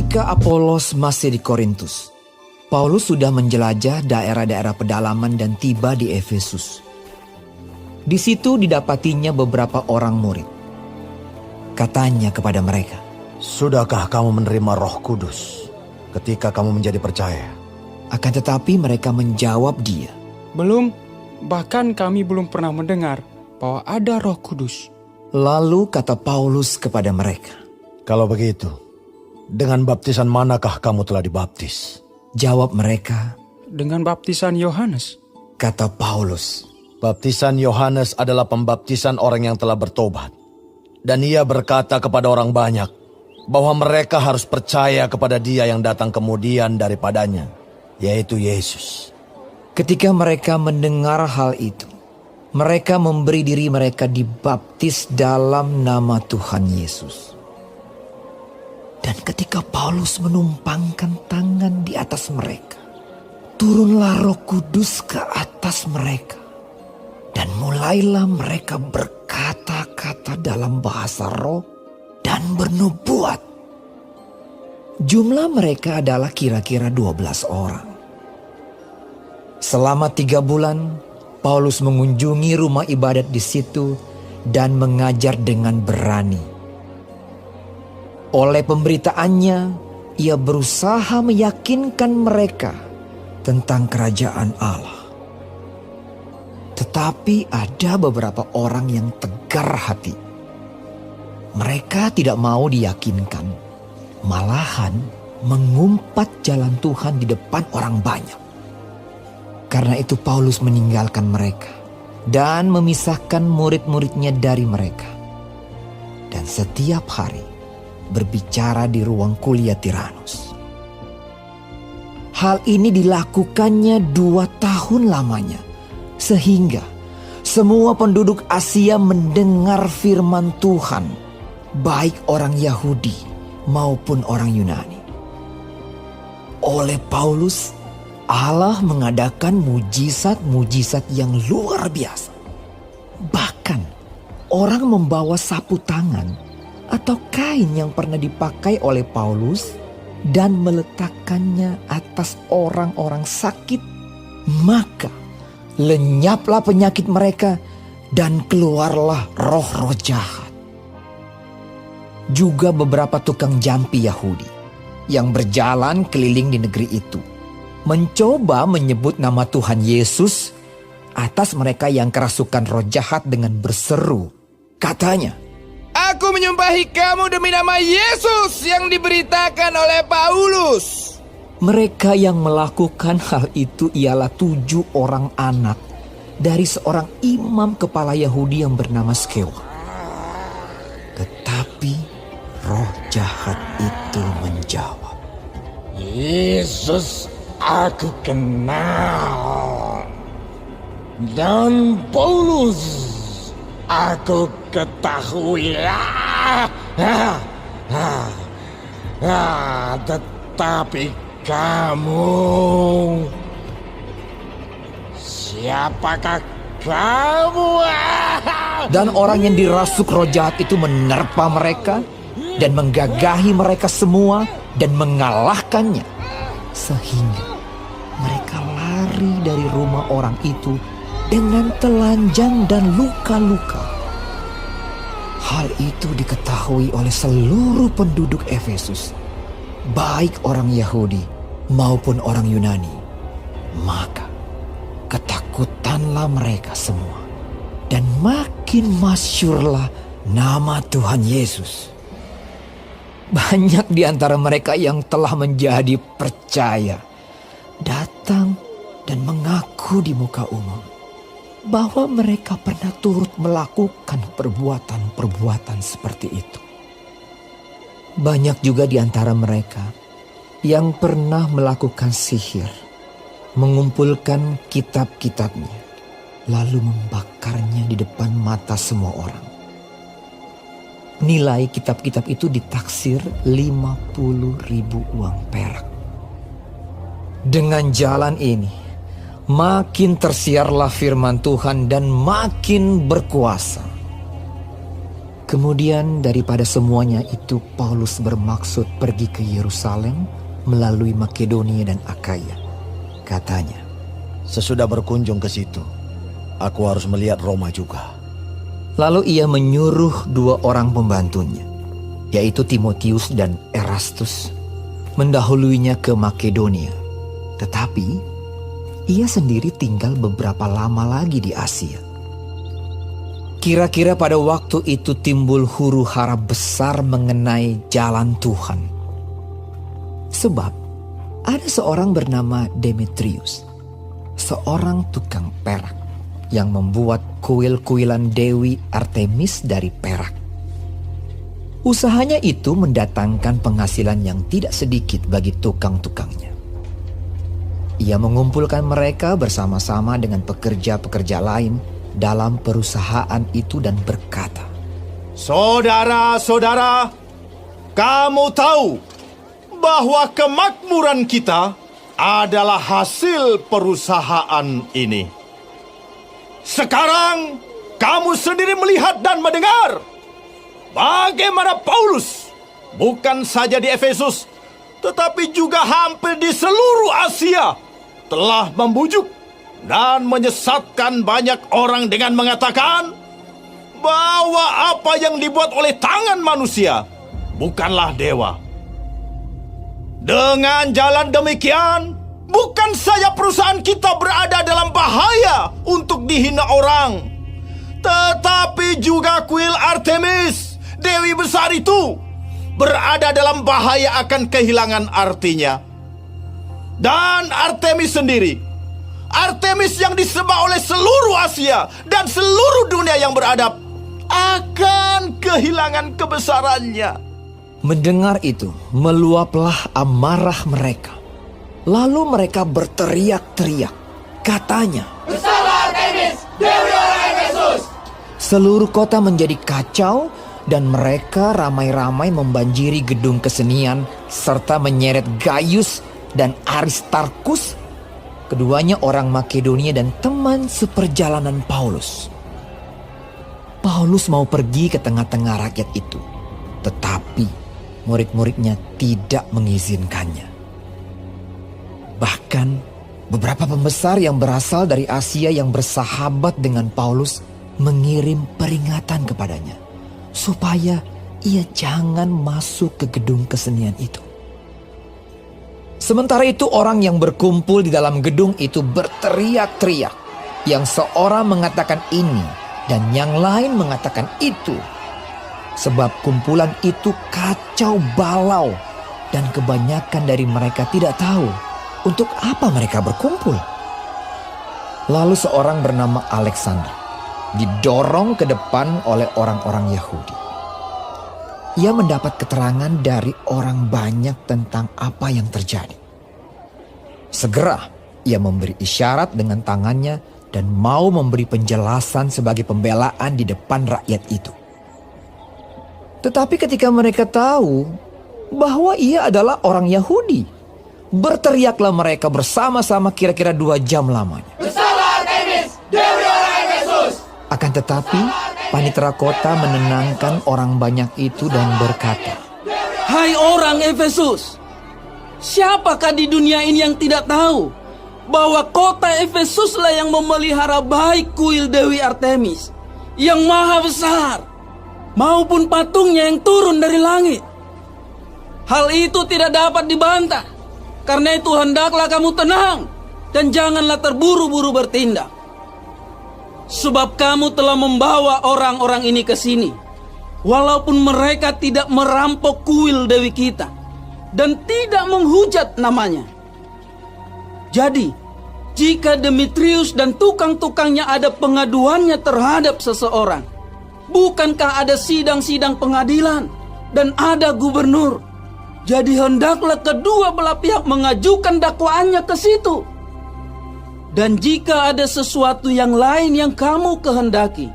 Ketika Apolos masih di Korintus, Paulus sudah menjelajah daerah-daerah pedalaman dan tiba di Efesus. Di situ didapatinya beberapa orang murid. Katanya kepada mereka, "Sudahkah kamu menerima Roh Kudus ketika kamu menjadi percaya?" Akan tetapi mereka menjawab dia, "Belum, bahkan kami belum pernah mendengar bahwa ada Roh Kudus." Lalu kata Paulus kepada mereka, "Kalau begitu, dengan baptisan manakah kamu telah dibaptis?" Jawab mereka, "Dengan baptisan Yohanes." Kata Paulus, "Baptisan Yohanes adalah pembaptisan orang yang telah bertobat. Dan ia berkata kepada orang banyak bahwa mereka harus percaya kepada Dia yang datang kemudian daripadanya, yaitu Yesus." Ketika mereka mendengar hal itu, mereka memberi diri mereka dibaptis dalam nama Tuhan Yesus. Dan ketika Paulus menumpangkan tangan di atas mereka, turunlah Roh Kudus ke atas mereka. Dan mulailah mereka berkata-kata dalam bahasa roh dan bernubuat. Jumlah mereka adalah kira-kira 12 orang. Selama 3 bulan, Paulus mengunjungi rumah ibadat di situ dan mengajar dengan berani. Oleh pemberitaannya, ia berusaha meyakinkan mereka tentang kerajaan Allah. Tetapi ada beberapa orang yang tegar hati. Mereka tidak mau diyakinkan, malahan mengumpat jalan Tuhan di depan orang banyak. Karena itu Paulus meninggalkan mereka dan memisahkan murid-muridnya dari mereka. Dan setiap hari berbicara di ruang kuliah Tiranus. Hal ini dilakukannya 2 tahun lamanya. Sehingga semua penduduk Asia mendengar firman Tuhan, baik orang Yahudi maupun orang Yunani. Oleh Paulus, Allah mengadakan mujizat-mujizat yang luar biasa. Bahkan orang membawa sapu tangan atau kain yang pernah dipakai oleh Paulus dan meletakkannya atas orang-orang sakit, maka lenyaplah penyakit mereka dan keluarlah roh-roh jahat. Juga beberapa tukang jampi Yahudi yang berjalan keliling di negeri itu mencoba menyebut nama Tuhan Yesus atas mereka yang kerasukan roh jahat dengan berseru. Katanya, "Aku menyumpahi kamu demi nama Yesus yang diberitakan oleh Paulus." Mereka yang melakukan hal itu ialah 7 orang anak dari seorang imam kepala Yahudi yang bernama Skewa. Tetapi roh jahat itu menjawab, "Yesus aku kenal, dan Paulus aku ketahui. Tetapi kamu, siapakah kamu?" Dan orang yang dirasuk roh jahat itu menerpa mereka dan menggagahi mereka semua dan mengalahkannya. Sehingga mereka lari dari rumah orang itu dengan telanjang dan luka-luka. Hal itu diketahui oleh seluruh penduduk Efesus, baik orang Yahudi maupun orang Yunani. Maka ketakutanlah mereka semua, dan makin masyhurlah nama Tuhan Yesus. Banyak di antara mereka yang telah menjadi percaya datang dan mengaku di muka umum bahwa mereka pernah turut melakukan perbuatan-perbuatan seperti itu. Banyak juga di antara mereka yang pernah melakukan sihir, mengumpulkan kitab-kitabnya, lalu membakarnya di depan mata semua orang. Nilai kitab-kitab itu ditaksir 50.000 uang perak. Dengan jalan ini, makin tersiarlah firman Tuhan dan makin berkuasa. Kemudian daripada semuanya itu Paulus bermaksud pergi ke Yerusalem melalui Makedonia dan Akaya. Katanya, Sesudah berkunjung ke situ, aku harus melihat Roma juga. lalu ia menyuruh 2 orang pembantunya, yaitu Timotius dan Erastus, mendahuluinya ke Makedonia. Tetapi ia sendiri tinggal beberapa lama lagi di Asia. Kira-kira pada waktu itu timbul huru-hara besar mengenai jalan Tuhan. Sebab ada seorang bernama Demetrius, seorang tukang perak yang membuat kuil-kuilan Dewi Artemis dari perak. Usahanya itu mendatangkan penghasilan yang tidak sedikit bagi tukang-tukangnya. Ia mengumpulkan mereka bersama-sama dengan pekerja-pekerja lain dalam perusahaan itu dan berkata, Saudara-saudara, kamu tahu bahwa kemakmuran kita adalah hasil perusahaan ini. Sekarang kamu sendiri melihat dan mendengar bagaimana Paulus bukan saja di Efesus, tetapi juga hampir di seluruh Asia telah membujuk dan menyesatkan banyak orang dengan mengatakan bahwa apa yang dibuat oleh tangan manusia bukanlah dewa. Dengan jalan demikian, bukan saja perusahaan kita berada dalam bahaya untuk dihina orang, tetapi juga kuil Artemis, Dewi besar itu, berada dalam bahaya akan kehilangan artinya. Dan Artemis sendiri, Artemis yang disembah oleh seluruh Asia dan seluruh dunia yang beradab, akan kehilangan kebesarannya. Mendengar itu, meluaplah amarah mereka. Lalu mereka berteriak-teriak. Katanya, Bersalah Artemis, Dewi orang Efesus! seluruh kota menjadi kacau dan mereka ramai-ramai membanjiri gedung kesenian serta menyeret Gaius dan Aristarkus, keduanya orang Makedonia dan teman seperjalanan Paulus. Paulus mau pergi ke tengah-tengah rakyat itu, tetapi murid-muridnya tidak mengizinkannya. Bahkan beberapa pembesar yang berasal dari Asia yang bersahabat dengan Paulus mengirim peringatan kepadanya supaya ia jangan masuk ke gedung kesenian itu. Sementara itu orang yang berkumpul di dalam gedung itu berteriak-teriak. Yang seorang mengatakan ini dan yang lain mengatakan itu. Sebab kumpulan itu kacau balau dan kebanyakan dari mereka tidak tahu untuk apa mereka berkumpul. Lalu seorang bernama Alexander didorong ke depan oleh orang-orang Yahudi. Ia mendapat keterangan dari orang banyak tentang apa yang terjadi. Segera ia memberi isyarat dengan tangannya dan mau memberi penjelasan sebagai pembelaan di depan rakyat itu. Tetapi ketika mereka tahu bahwa ia adalah orang Yahudi, berteriaklah mereka bersama-sama kira-kira 2 jam lamanya. Bersalah Artemis, Dewi orang Efesus! Akan tetapi panitera kota menenangkan orang banyak itu dan berkata, Hai orang Efesus, siapakah di dunia ini yang tidak tahu bahwa kota Efesuslah yang memelihara baik kuil Dewi Artemis yang maha besar maupun patungnya yang turun dari langit? Hal itu tidak dapat dibantah. Karena itu hendaklah kamu tenang dan janganlah terburu-buru bertindak. Sebab kamu telah membawa orang-orang ini ke sini, walaupun mereka tidak merampok kuil Dewi kita dan tidak menghujat namanya. Jadi, jika Demetrius dan tukang-tukangnya ada pengaduannya terhadap seseorang, bukankah ada sidang-sidang pengadilan dan ada gubernur? Jadi hendaklah kedua belah pihak mengajukan dakwaannya ke situ. Dan jika ada sesuatu yang lain yang kamu kehendaki,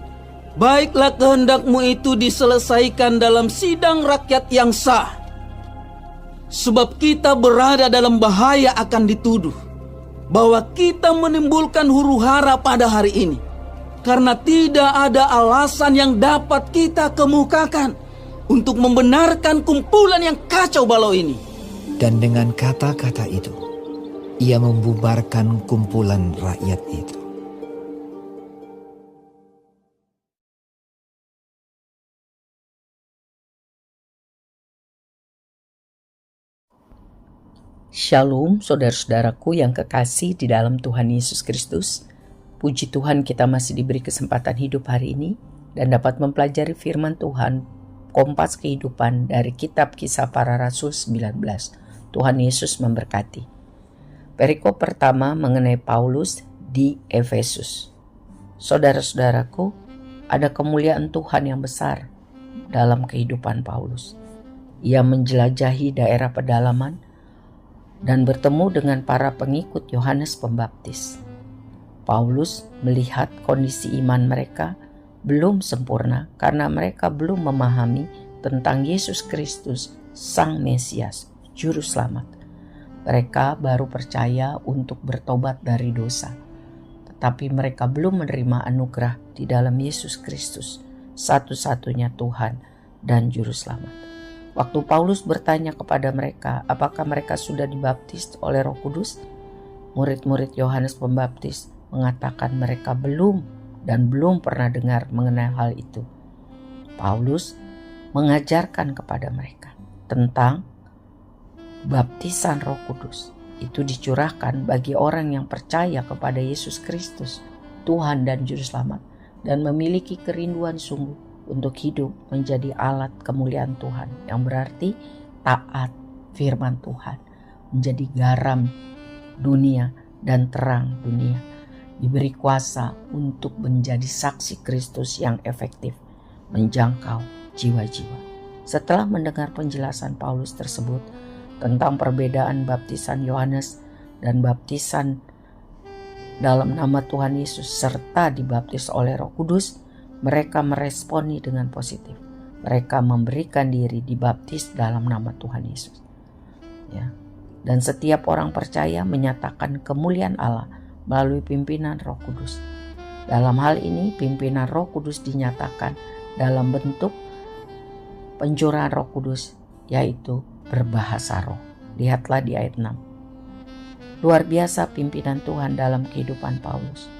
baiklah kehendakmu itu diselesaikan dalam sidang rakyat yang sah. Sebab kita berada dalam bahaya akan dituduh bahwa kita menimbulkan huru-hara pada hari ini. karena tidak ada alasan yang dapat kita kemukakan untuk membenarkan kumpulan yang kacau balau ini. Dan dengan kata-kata itu, ia membubarkan kumpulan rakyat itu. Shalom saudara-saudaraku yang kekasih di dalam Tuhan Yesus Kristus. Puji Tuhan kita masih diberi kesempatan hidup hari ini dan dapat mempelajari firman Tuhan Kompas Kehidupan dari kitab Kisah Para Rasul 19. Tuhan Yesus memberkati. Perikop pertama mengenai Paulus di Efesus. Saudara-saudaraku, ada kemuliaan Tuhan yang besar dalam kehidupan Paulus. Ia menjelajahi daerah pedalaman dan bertemu dengan para pengikut Yohanes Pembaptis. Paulus melihat kondisi iman mereka belum sempurna karena mereka belum memahami tentang Yesus Kristus, Sang Mesias, Juru Selamat. Mereka baru percaya untuk bertobat dari dosa, tetapi mereka belum menerima anugerah di dalam Yesus Kristus, satu-satunya Tuhan dan Juru Selamat. Waktu Paulus bertanya kepada mereka, apakah mereka sudah dibaptis oleh Roh Kudus? Murid-murid Yohanes Pembaptis mengatakan mereka belum dan belum pernah dengar mengenai hal itu. Paulus mengajarkan kepada mereka tentang baptisan Roh Kudus. Itu dicurahkan bagi orang yang percaya kepada Yesus Kristus, Tuhan dan Juru Selamat, dan memiliki kerinduan sungguh untuk hidup menjadi alat kemuliaan Tuhan, yang berarti taat firman Tuhan, menjadi garam dunia dan terang dunia, diberi kuasa untuk menjadi saksi Kristus yang efektif, menjangkau jiwa-jiwa. Setelah mendengar penjelasan Paulus tersebut tentang perbedaan baptisan Yohanes dan baptisan dalam nama Tuhan Yesus serta dibaptis oleh Roh Kudus, mereka meresponi dengan positif. Mereka memberikan diri dibaptis dalam nama Tuhan Yesus. Ya. Dan setiap orang percaya menyatakan kemuliaan Allah melalui pimpinan Roh Kudus. Dalam hal ini, pimpinan Roh Kudus dinyatakan dalam bentuk pencurahan Roh Kudus, yaitu berbahasa roh. Lihatlah di ayat 6. Luar biasa pimpinan Tuhan dalam kehidupan Paulus.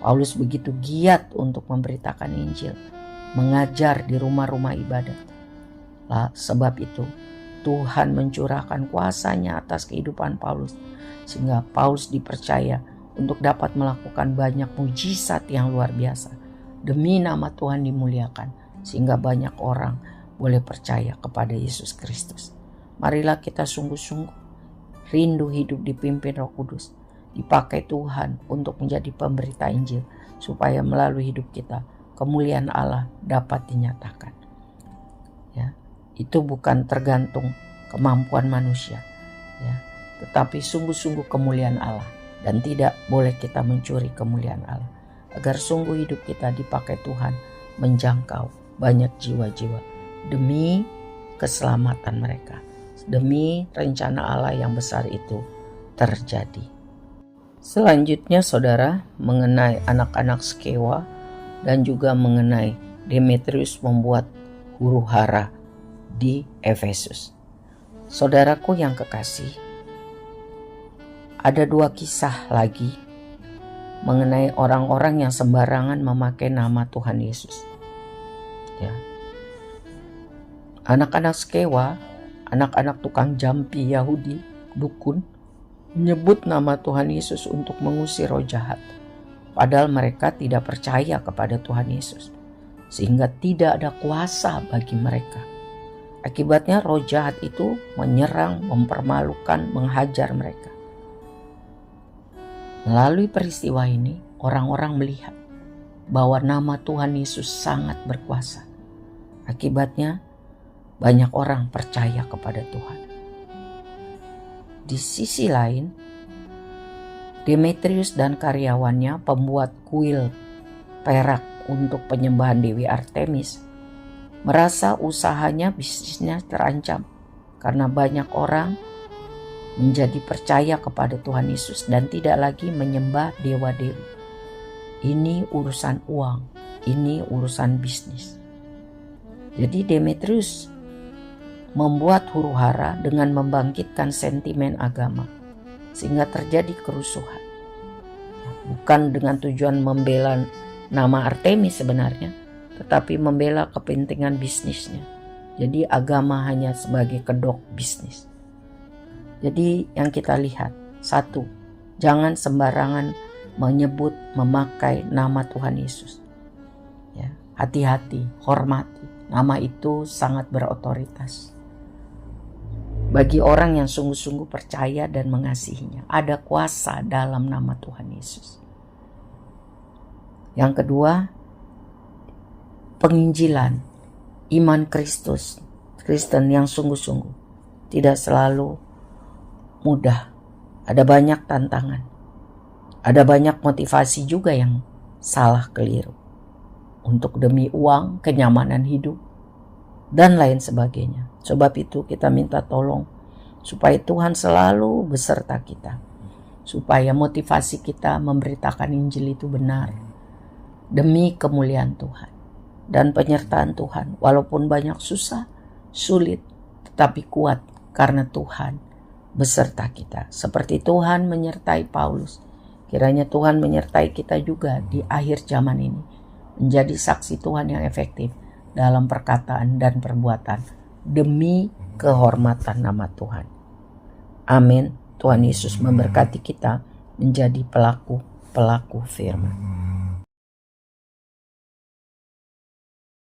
Paulus begitu giat untuk memberitakan Injil, mengajar di rumah-rumah ibadat. Sebab itu, Tuhan mencurahkan kuasa-Nya atas kehidupan Paulus, sehingga Paulus dipercaya untuk dapat melakukan banyak mujizat yang luar biasa. Demi nama Tuhan dimuliakan, sehingga banyak orang boleh percaya kepada Yesus Kristus. Marilah kita sungguh-sungguh rindu hidup dipimpin Roh Kudus, dipakai Tuhan untuk menjadi pemberita Injil, supaya melalui hidup kita kemuliaan Allah dapat dinyatakan. Ya, itu bukan tergantung kemampuan manusia, ya, tetapi sungguh-sungguh kemuliaan Allah, dan tidak boleh kita mencuri kemuliaan Allah, agar sungguh hidup kita dipakai Tuhan menjangkau banyak jiwa-jiwa demi keselamatan mereka, demi rencana Allah yang besar itu terjadi. Selanjutnya saudara, mengenai anak-anak Skewa dan juga mengenai Demetrius membuat huru-hara di Efesus. Saudaraku yang kekasih, ada dua kisah lagi mengenai orang-orang yang sembarangan memakai nama Tuhan Yesus. Ya. Anak-anak Skewa, anak-anak tukang jampi Yahudi, dukun, menyebut nama Tuhan Yesus untuk mengusir roh jahat. Padahal mereka tidak percaya kepada Tuhan Yesus, sehingga tidak ada kuasa bagi mereka. Akibatnya roh jahat itu menyerang, mempermalukan, menghajar mereka. Melalui peristiwa ini, orang-orang melihat bahwa nama Tuhan Yesus sangat berkuasa. Akibatnya, banyak orang percaya kepada Tuhan. Di sisi lain, Demetrius dan karyawannya, pembuat kuil perak untuk penyembahan Dewi Artemis, merasa usahanya, bisnisnya terancam karena banyak orang menjadi percaya kepada Tuhan Yesus dan tidak lagi menyembah dewa-dewi. Ini urusan uang, ini urusan bisnis. Jadi Demetrius membuat huru-hara dengan membangkitkan sentimen agama sehingga terjadi kerusuhan. Bukan dengan tujuan membela nama Artemis sebenarnya, tetapi membela kepentingan bisnisnya. Jadi agama hanya sebagai kedok bisnis. Jadi yang kita lihat, satu, jangan sembarangan menyebut, memakai nama Tuhan Yesus. Ya, hati-hati, hormati. Nama itu sangat berotoritas. Bagi orang yang sungguh-sungguh percaya dan mengasihinya, ada kuasa dalam nama Tuhan Yesus. Yang kedua, penginjilan, iman Kristus, Kristen yang sungguh-sungguh, tidak selalu mudah. Ada banyak tantangan. Ada banyak motivasi juga yang salah keliru. Untuk demi uang, kenyamanan hidup, dan lain sebagainya. Sebab itu kita minta tolong supaya Tuhan selalu beserta kita. Supaya motivasi kita memberitakan Injil itu benar. Demi kemuliaan Tuhan. Dan penyertaan Tuhan. Walaupun banyak susah, sulit, tetapi kuat karena Tuhan beserta kita. Seperti Tuhan menyertai Paulus. Kiranya Tuhan menyertai kita juga di akhir zaman ini. Menjadi saksi Tuhan yang efektif dalam perkataan dan perbuatan demi kehormatan nama Tuhan. Amin. Tuhan Yesus memberkati kita menjadi pelaku-pelaku firman.